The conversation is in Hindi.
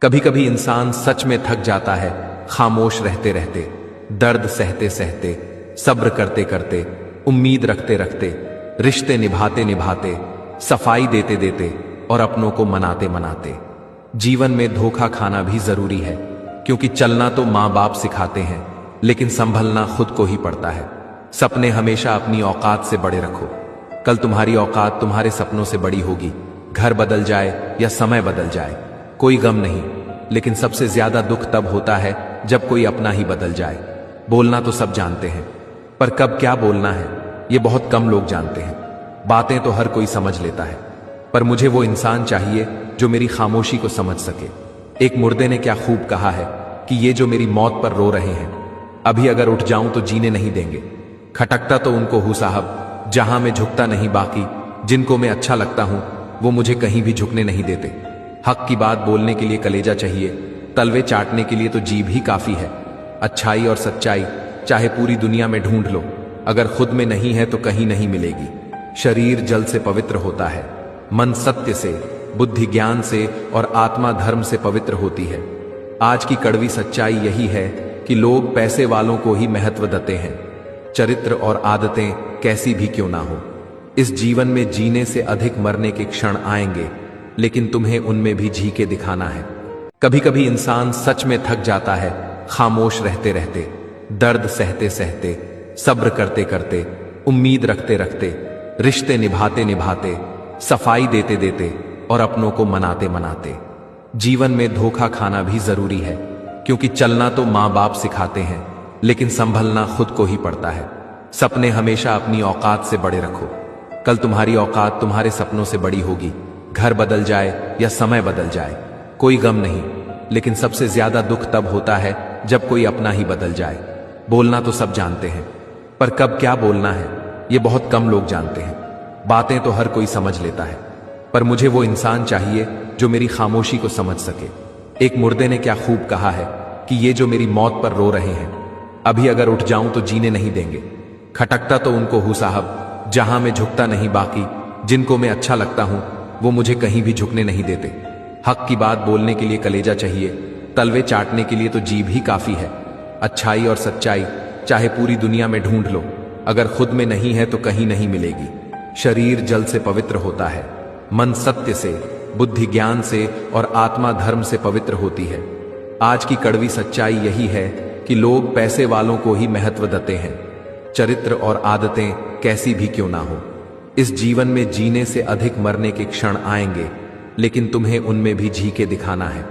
कभी कभी इंसान सच में थक जाता है, खामोश रहते रहते, दर्द सहते सहते, सब्र करते करते, उम्मीद रखते रखते, रिश्ते निभाते निभाते, सफाई देते देते और अपनों को मनाते मनाते। जीवन में धोखा खाना भी जरूरी है, क्योंकि चलना तो माँ बाप सिखाते हैं, लेकिन संभलना खुद को ही पड़ता है। सपने हमेशा अपनी औकात से बड़े रखो। कल तुम्हारी औकात तुम्हारे सपनों से बड़ी होगी। घर बदल जाए या समय बदल जाए, कोई गम नहीं, लेकिन सबसे ज्यादा दुख तब होता है जब कोई अपना ही बदल जाए। बोलना तो सब जानते हैं, पर कब क्या बोलना है ये बहुत कम लोग जानते हैं। बातें तो हर कोई समझ लेता है, पर मुझे वो इंसान चाहिए जो मेरी खामोशी को समझ सके। एक मुर्दे ने क्या खूब कहा है कि ये जो मेरी मौत पर रो रहे हैं, अभी अगर उठ जाऊं तो जीने नहीं देंगे। खटकता तो उनको हूं साहब, जहां मैं झुकता नहीं, बाकी जिनको मैं अच्छा लगता हूं वो मुझे कहीं भी झुकने नहीं देते। हक की बात बोलने के लिए कलेजा चाहिए, तलवे चाटने के लिए तो जीभ ही काफी है। अच्छाई और सच्चाई चाहे पूरी दुनिया में ढूंढ लो, अगर खुद में नहीं है तो कहीं नहीं मिलेगी। शरीर जल से पवित्र होता है, मन सत्य से, बुद्धि ज्ञान से और आत्मा धर्म से पवित्र होती है। आज की कड़वी सच्चाई यही है कि लोग पैसे वालों को ही महत्व देते हैं। चरित्र और आदतें कैसी भी क्यों ना हो, इस जीवन में जीने से अधिक मरने के क्षण आएंगे, लेकिन तुम्हें उनमें भी जी के दिखाना है। कभी कभी इंसान सच में थक जाता है, खामोश रहते रहते, दर्द सहते सहते, सब्र करते करते, उम्मीद रखते रखते, रिश्ते निभाते निभाते, सफाई देते देते और अपनों को मनाते मनाते। जीवन में धोखा खाना भी जरूरी है, क्योंकि चलना तो माँ बाप सिखाते हैं, लेकिन संभलना खुद को ही पड़ता है। सपने हमेशा अपनी औकात से बड़े रखो। कल तुम्हारी औकात तुम्हारे सपनों से बड़ी होगी। घर बदल जाए या समय बदल जाए, कोई गम नहीं, लेकिन सबसे ज्यादा दुख तब होता है जब कोई अपना ही बदल जाए। बोलना तो सब जानते हैं, पर कब क्या बोलना है ये बहुत कम लोग जानते हैं। बातें तो हर कोई समझ लेता है, पर मुझे वो इंसान चाहिए जो मेरी खामोशी को समझ सके। एक मुर्दे ने क्या खूब कहा है कि ये जो मेरी मौत पर रो रहे हैं, अभी अगर उठ जाऊं तो जीने नहीं देंगे। खटकता तो उनको हूं साहब, जहां मैं झुकता नहीं, बाकी जिनको मैं अच्छा लगता हूं वो मुझे कहीं भी झुकने नहीं देते। हक की बात बोलने के लिए कलेजा चाहिए, तलवे चाटने के लिए तो जीभ ही काफी है। अच्छाई और सच्चाई चाहे पूरी दुनिया में ढूंढ लो, अगर खुद में नहीं है तो कहीं नहीं मिलेगी। शरीर जल से पवित्र होता है, मन सत्य से, बुद्धि ज्ञान से और आत्मा धर्म से पवित्र होती है। आज की कड़वी सच्चाई यही है कि लोग पैसे वालों को ही महत्व देते हैं। चरित्र और आदतें कैसी भी क्यों ना हो, इस जीवन में जीने से अधिक मरने के क्षण आएंगे, लेकिन तुम्हें उनमें भी जी के दिखाना है।